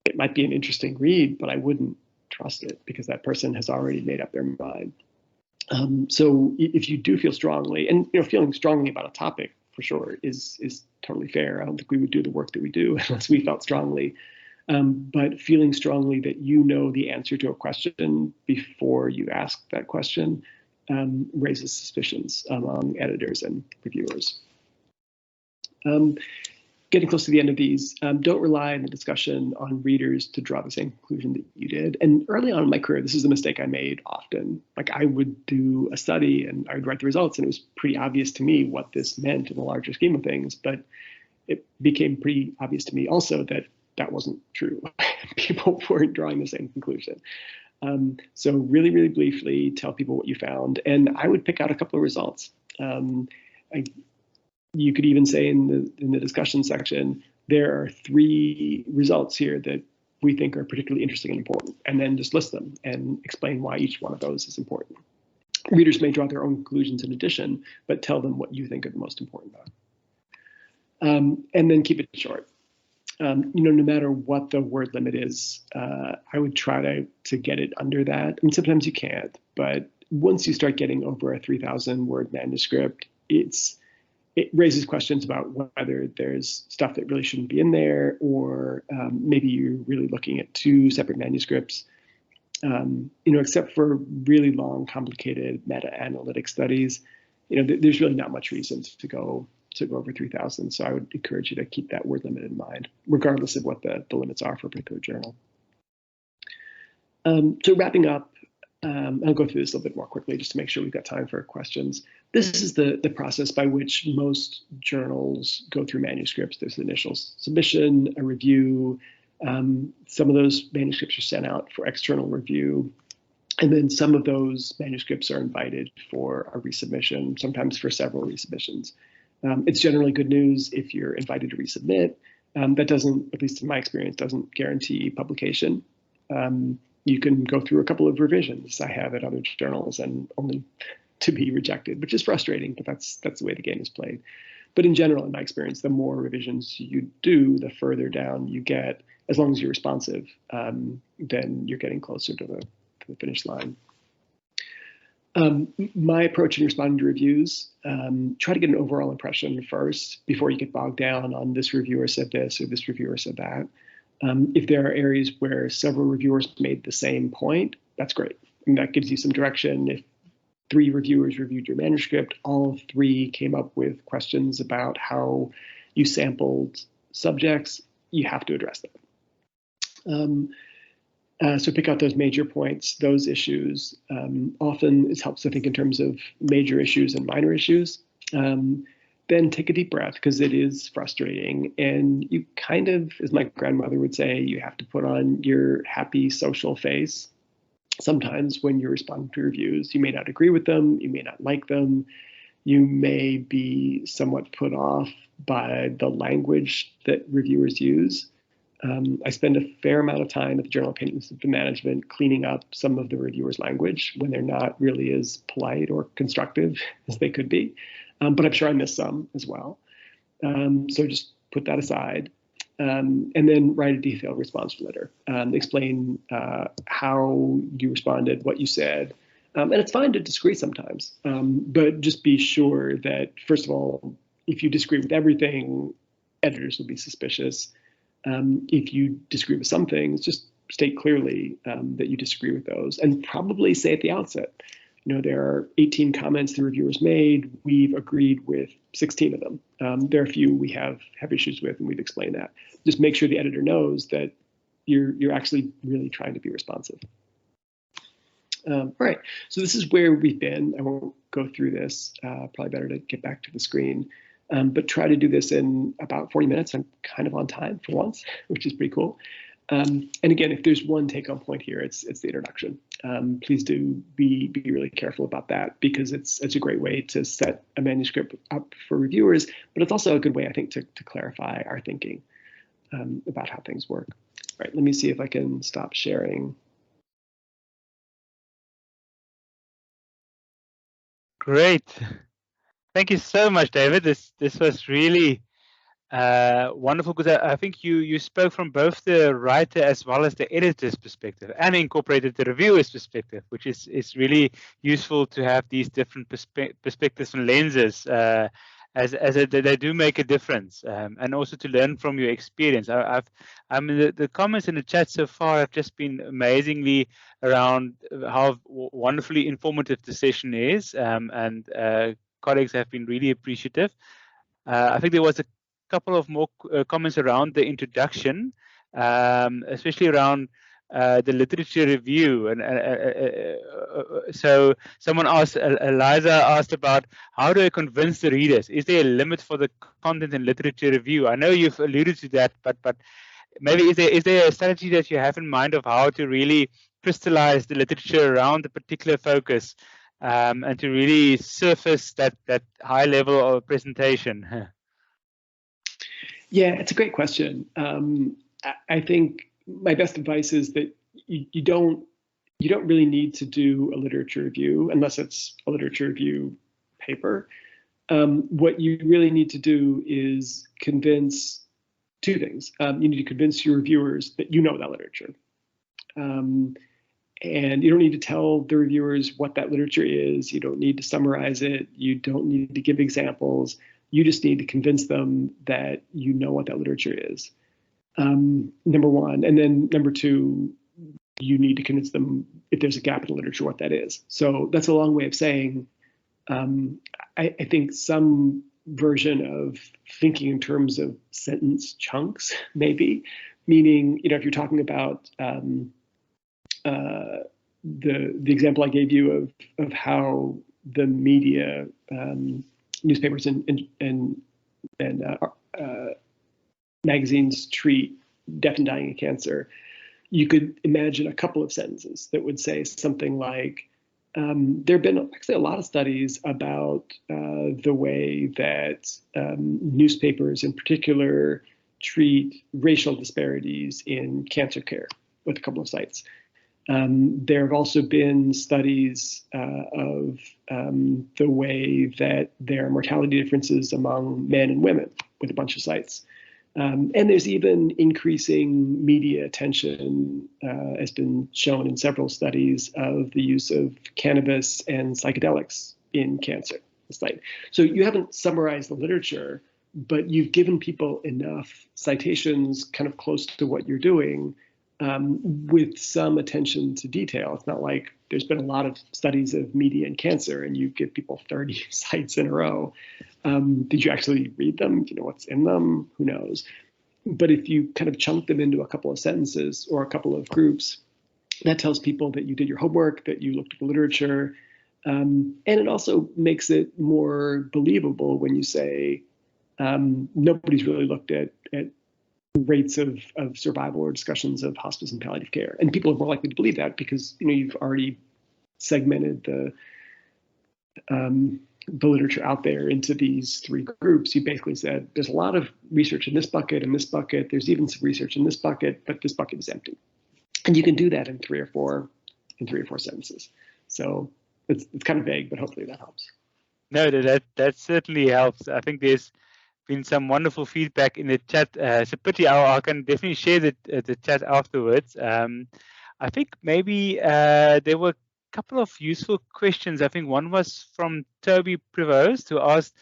It might be an interesting read, but I wouldn't trust it because that person has already made up their mind. So if you do feel strongly, and feeling strongly about a topic for sure is totally fair. I don't think we would do the work that we do unless we felt strongly. But feeling strongly that you know the answer to a question before you ask that question raises suspicions among editors and reviewers. Getting close to the end of these, don't rely in the discussion on readers to draw the same conclusion that you did. And early on in my career, this is a mistake I made often. Like I would do a study and I would write the results, and it was pretty obvious to me what this meant in the larger scheme of things. But it became pretty obvious to me also that that wasn't true. People weren't drawing the same conclusion. So really, really briefly, tell people what you found. And I would pick out a couple of results. You could even say in the discussion section, there are 3 results here that we think are particularly interesting and important, and then just list them and explain why each one of those is important. Readers may draw their own conclusions in addition, but tell them what you think are the most important. And then keep it short. No matter what the word limit is, I would try to get it under that. I mean, sometimes you can't, but once you start getting over a 3,000 word manuscript, it raises questions about whether there's stuff that really shouldn't be in there, or maybe you're really looking at 2 separate manuscripts. Except for really long, complicated meta-analytic studies, there's really not much reason to go over 3,000. So I would encourage you to keep that word limit in mind, regardless of what the limits are for a particular journal. So wrapping up, I'll go through this a little bit more quickly just to make sure we've got time for questions. This is the process by which most journals go through manuscripts. There's an initial submission, a review. Some of those manuscripts are sent out for external review. And then some of those manuscripts are invited for a resubmission, sometimes for several resubmissions. It's generally good news if you're invited to resubmit. That doesn't, at least in my experience, doesn't guarantee publication. You can go through a couple of revisions I have at other journals and only to be rejected, which is frustrating, but that's the way the game is played. But in general, in my experience, the more revisions you do, the further down you get. As long as you're responsive, then you're getting closer to the finish line. My approach in responding to reviews, try to get an overall impression first before you get bogged down on this reviewer said this or this reviewer said that. If there are areas where several reviewers made the same point, that's great. And that gives you some direction. If 3 reviewers reviewed your manuscript, all 3 came up with questions about how you sampled subjects, you have to address them. So pick out those major points, those issues. Often it helps to think in terms of major issues and minor issues. Then take a deep breath, because it is frustrating. And you kind of, as my grandmother would say, you have to put on your happy social face. Sometimes when you're responding to reviews, you may not agree with them, you may not like them, you may be somewhat put off by the language that reviewers use. I spend a fair amount of time at the Journal of Pain and Symptom Management cleaning up some of the reviewers' language when they're not really as polite or constructive as they could be. But I'm sure I missed some as well. So just put that aside. And then write a detailed response letter. Explain how you responded, what you said. And it's fine to disagree sometimes, but just be sure that, first of all, if you disagree with everything, editors will be suspicious. If you disagree with some things, just state clearly that you disagree with those, and probably say at the outset, there are 18 comments the reviewers made. We've agreed with 16 of them. There are a few we have issues with, and we've explained that. Just make sure the editor knows that you're actually really trying to be responsive. All right, so this is where we've been. I won't go through this. Probably better to get back to the screen. But try to do this in about 40 minutes. I'm kind of on time for once, which is pretty cool. And again, if there's one take-home point here, it's the introduction. Please do be really careful about that, because it's a great way to set a manuscript up for reviewers, but it's also a good way, I think, to clarify our thinking about how things work. All right, let me see if I can stop sharing. Great. Thank you so much, David. This was really wonderful, because I think you spoke from both the writer as well as the editor's perspective, and incorporated the reviewer's perspective, which is really useful to have these different perspectives and lenses, they do make a difference, and also to learn from your experience. The comments in the chat so far have just been amazingly around how wonderfully informative the session is, and colleagues have been really appreciative. I think there was a couple of more comments around the introduction, especially around the literature review. And so someone asked, Eliza asked about, how do I convince the readers? Is there a limit for the content in literature review? I know you've alluded to that, but maybe is there a strategy that you have in mind of how to really crystallize the literature around a particular focus, and to really surface that high level of presentation? Yeah, it's a great question. I think my best advice is that you don't really need to do a literature review unless it's a literature review paper. What you really need to do is convince two things. You need to convince your reviewers that you know that literature. And you don't need to tell the reviewers what that literature is. You don't need to summarize it. You don't need to give examples. You just need to convince them that you know what that literature is, number one. And then number two, you need to convince them, if there's a gap in the literature, what that is. So that's a long way of saying, I think some version of thinking in terms of sentence chunks, maybe, meaning, if you're talking about the example I gave you of how the media, newspapers and magazines treat death and dying of cancer, you could imagine a couple of sentences that would say something like, there have been actually a lot of studies about the way that newspapers in particular treat racial disparities in cancer care, with a couple of sites. There have also been studies of the way that there are mortality differences among men and women, with a bunch of sites. And there's even increasing media attention, has been shown in several studies, of the use of cannabis and psychedelics in cancer. So you haven't summarized the literature, but you've given people enough citations kind of close to what you're doing, with some attention to detail. It's not like there's been a lot of studies of media and cancer and you give people 30 sites in a row. Did you actually read them? Do you know what's in them? Who knows? But if you kind of chunk them into a couple of sentences or a couple of groups, that tells people that you did your homework, that you looked at the literature. And it also makes it more believable when you say, nobody's really looked at rates of survival or discussions of hospice and palliative care. And people are more likely to believe that because you've already segmented the literature out there into these three groups. You basically said there's a lot of research in this bucket and this bucket. There's even some research in this bucket, but this bucket is empty. And you can do that in three or four sentences. So it's kind of vague, but hopefully that helps. No, that certainly helps. I think there's been some wonderful feedback in the chat. It's a pity. I can definitely share the chat afterwards. I think maybe there were a couple of useful questions. I think one was from Toby Prevost, who asked,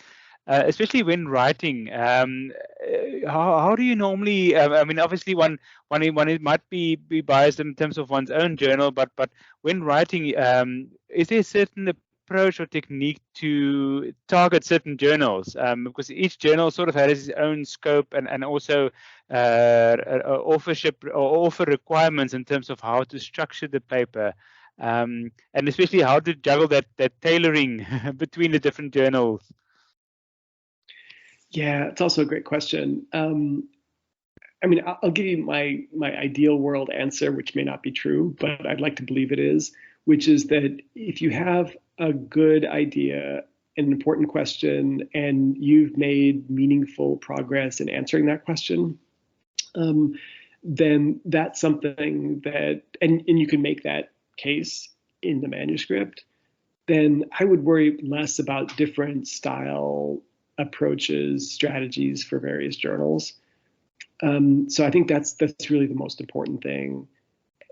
especially when writing, how do you normally? I mean, obviously, one might be biased in terms of one's own journal, but when writing, is there a certain approach or technique to target certain journals, because each journal sort of has its own scope and also authorship or author requirements in terms of how to structure the paper, and especially how to juggle that tailoring between the different journals. Yeah, it's also a great question. I mean, I'll give you my ideal world answer, which may not be true, but I'd like to believe it is, which is that if you have a good idea, an important question, and you've made meaningful progress in answering that question, then that's something that, and you can make that case in the manuscript, then I would worry less about different style approaches, strategies for various journals. So I think that's really the most important thing.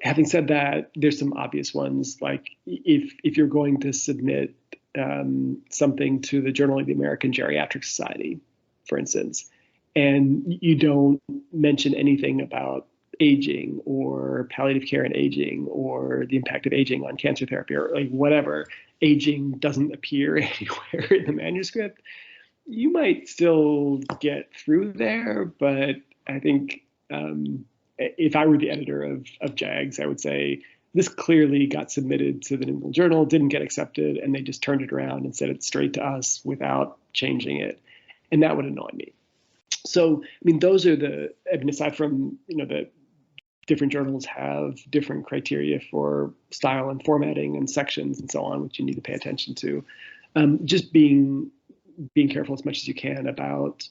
Having said that, there's some obvious ones, like if you're going to submit something to the Journal of the American Geriatric Society, for instance, and you don't mention anything about aging or palliative care and aging or the impact of aging on cancer therapy or like whatever, aging doesn't appear anywhere in the manuscript, you might still get through there, but I think if I were the editor of JAGS, I would say this clearly got submitted to the New England Journal, didn't get accepted, and they just turned it around and sent it straight to us without changing it. And that would annoy me. So, I mean, those are aside from, the different journals have different criteria for style and formatting and sections and so on, which you need to pay attention to. Just being careful as much as you can about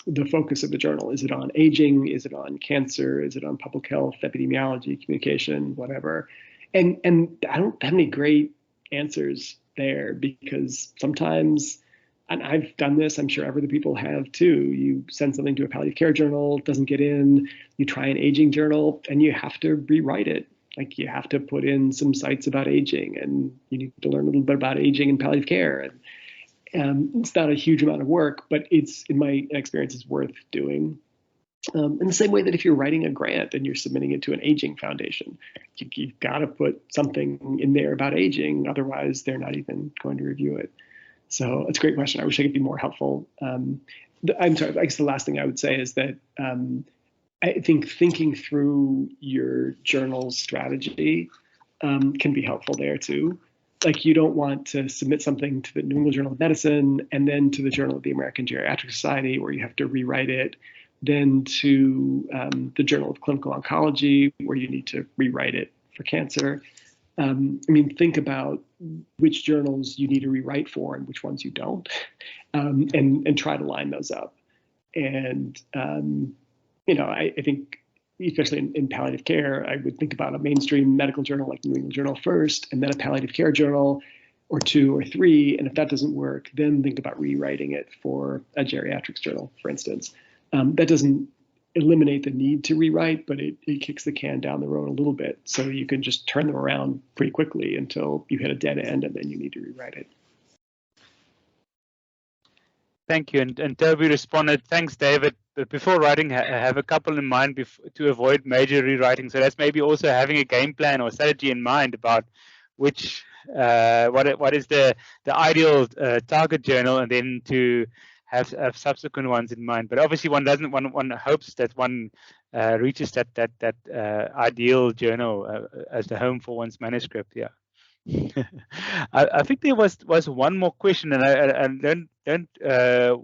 the focus of the journal. Is it on aging? Is it on cancer? Is it on public health, epidemiology, communication, whatever? And I don't have any great answers there, because sometimes, and I've done this, I'm sure other people have too, you send something to a palliative care journal, it doesn't get in, you try an aging journal, and you have to rewrite it. Like, you have to put in some sites about aging, and you need to learn a little bit about aging and palliative care. And it's not a huge amount of work, but it's, in my experience, is worth doing. In the same way that if you're writing a grant and you're submitting it to an aging foundation, you've got to put something in there about aging, otherwise they're not even going to review it. So it's a great question. I wish I could be more helpful. I'm sorry, I guess the last thing I would say is that I think thinking through your journal's strategy can be helpful there too. Like, you don't want to submit something to the New England Journal of Medicine and then to the Journal of the American Geriatric Society, where you have to rewrite it, then to the Journal of Clinical Oncology, where you need to rewrite it for cancer. I mean, think about which journals you need to rewrite for and which ones you don't, and try to line those up. And, I think, especially in palliative care, I would think about a mainstream medical journal like New England Journal first, and then a palliative care journal or two or three. And if that doesn't work, then think about rewriting it for a geriatrics journal, for instance. That doesn't eliminate the need to rewrite, but it kicks the can down the road a little bit. So you can just turn them around pretty quickly until you hit a dead end, and then you need to rewrite it. Thank you. And Toby responded, thanks, David. But before writing, have a couple in mind to avoid major rewriting. So that's maybe also having a game plan or strategy in mind about which what is the ideal target journal, and then to have subsequent ones in mind. But obviously, one hopes that one reaches that ideal journal as the home for one's manuscript. Yeah. I think there was one more question, and I don't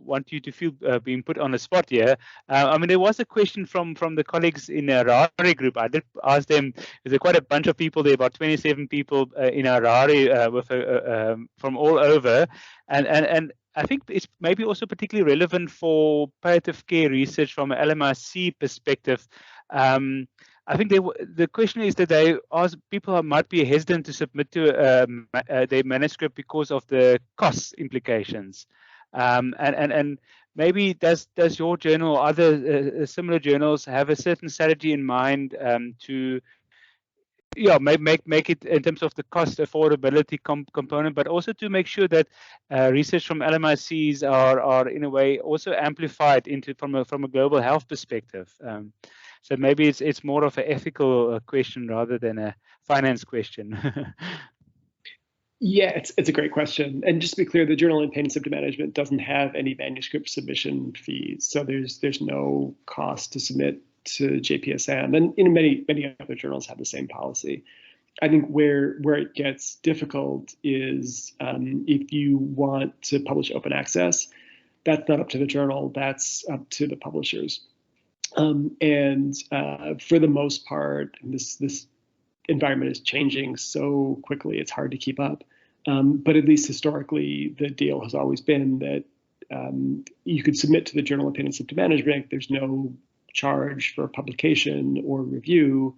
want you to feel being put on the spot here. I mean, there was a question from the colleagues in Harare group. I did ask them. There's quite a bunch of people there, about 27 people in Harare with from all over, and I think it's maybe also particularly relevant for palliative care research from an LMIC perspective. I think the question is that they ask people who might be hesitant to submit to their manuscript because of the cost implications, and maybe does your journal or other similar journals have a certain strategy in mind to make it in terms of the cost affordability component, but also to make sure that research from LMICs are in a way also amplified from a global health perspective. So maybe it's more of an ethical question rather than a finance question. Yeah, it's a great question. And just to be clear, the Journal of Pain and Symptom Management doesn't have any manuscript submission fees. So there's no cost to submit to JPSM. And many other journals have the same policy. I think where it gets difficult is if you want to publish open access, that's not up to the journal, that's up to the publishers. And for the most part, this environment is changing so quickly, it's hard to keep up. But at least historically, the deal has always been that you could submit to the Journal of Pain and Symptom Management. There's no charge for publication or review.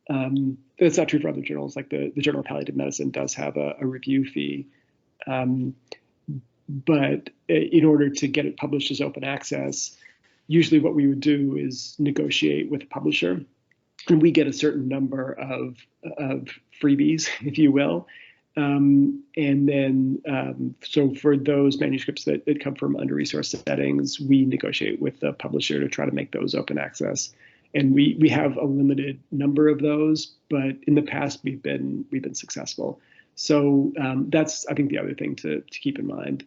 That's not true for other journals. Like the Journal of Palliative Medicine does have a review fee. But in order to get it published as open access, usually what we would do is negotiate with a publisher, and we get a certain number of freebies, if you will. And then, so for those manuscripts that come from under-resourced settings, we negotiate with the publisher to try to make those open access. And we have a limited number of those, but in the past we've been successful. So that's, I think, the other thing to keep in mind,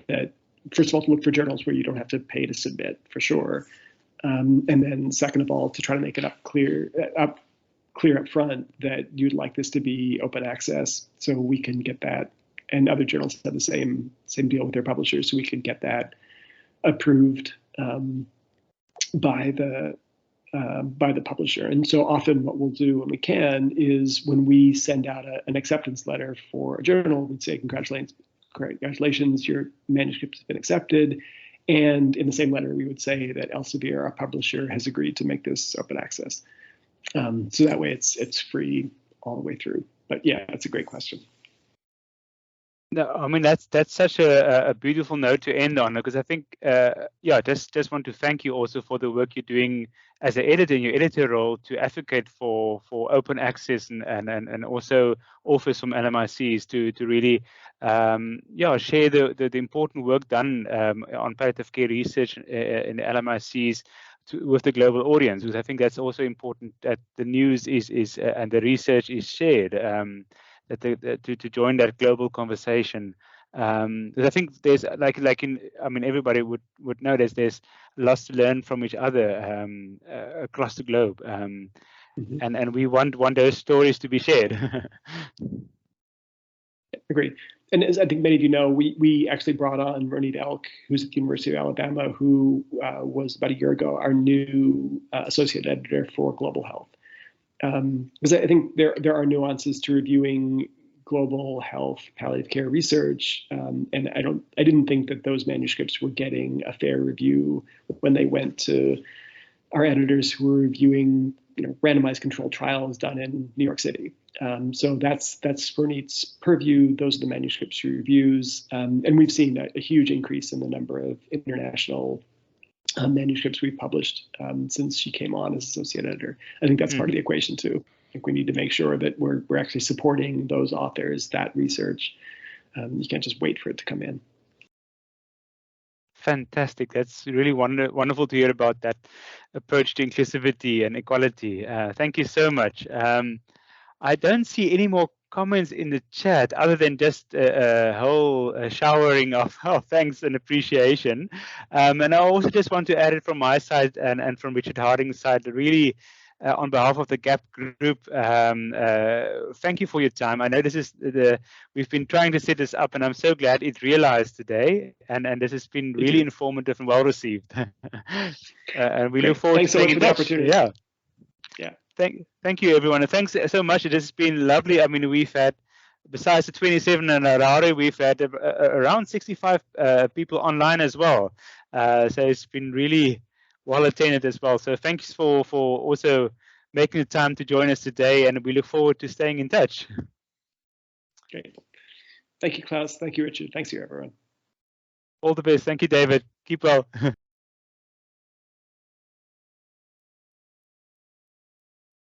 that first of all, to look for journals where you don't have to pay to submit, for sure. And then second of all, to try to make it clear up front that you'd like this to be open access, so we can get that. And other journals have the same deal with their publishers, so we can get that approved by the publisher. And so often what we'll do when we can is when we send out an acceptance letter for a journal, we'd say, congratulations, your manuscript has been accepted. And in the same letter, we would say that Elsevier, our publisher, has agreed to make this open access. So that way it's free all the way through. But yeah, that's a great question. No, I mean, that's such a beautiful note to end on, because I think, yeah, just want to thank you also for the work you're doing as an editor in your editor role to advocate for open access and also authors from LMICs to really, yeah, share the important work done on palliative care research in the LMICs with the global audience, because I think that's also important that the news is and the research is shared. To join that global conversation, because I think there's like in, I mean, everybody would know there's lots to learn from each other across the globe, and we want those stories to be shared. Agreed. And as I think many of you know, we actually brought on Ronit Elk, who's at the University of Alabama, who was about a year ago our new associate editor for Global Health. Because I think there are nuances to reviewing global health palliative care research, and I didn't think that those manuscripts were getting a fair review when they went to our editors who were reviewing, randomized controlled trials done in New York City. So that's Ronit's purview. Those are the manuscripts she reviews, and we've seen a huge increase in the number of international manuscripts we've published since she came on as associate editor. I think that's part of the equation too. I think we need to make sure that we're actually supporting those authors, that research. You can't just wait for it to come in. Fantastic. That's really wonderful to hear about that approach to inclusivity and equality. Thank you so much. I don't see any more comments in the chat other than just a whole showering of thanks and appreciation. And I also just want to add it from my side and from Richard Harding's side, really on behalf of the GHAP group, thank you for your time. I know this is we've been trying to set this up, and I'm so glad it realized today, and this has been really informative and well received. And we look forward to staying in touch. Thanks so much for the opportunity. Yeah. Thank you, everyone, and thanks so much. It has been lovely. I mean, we've had, besides the 27 in Harare, we've had around 65 people online as well. So it's been really well attended as well. So thanks for also making the time to join us today, and we look forward to staying in touch. Great. Thank you, Klaus. Thank you, Richard. Thanks to you, everyone. All the best. Thank you, David. Keep well.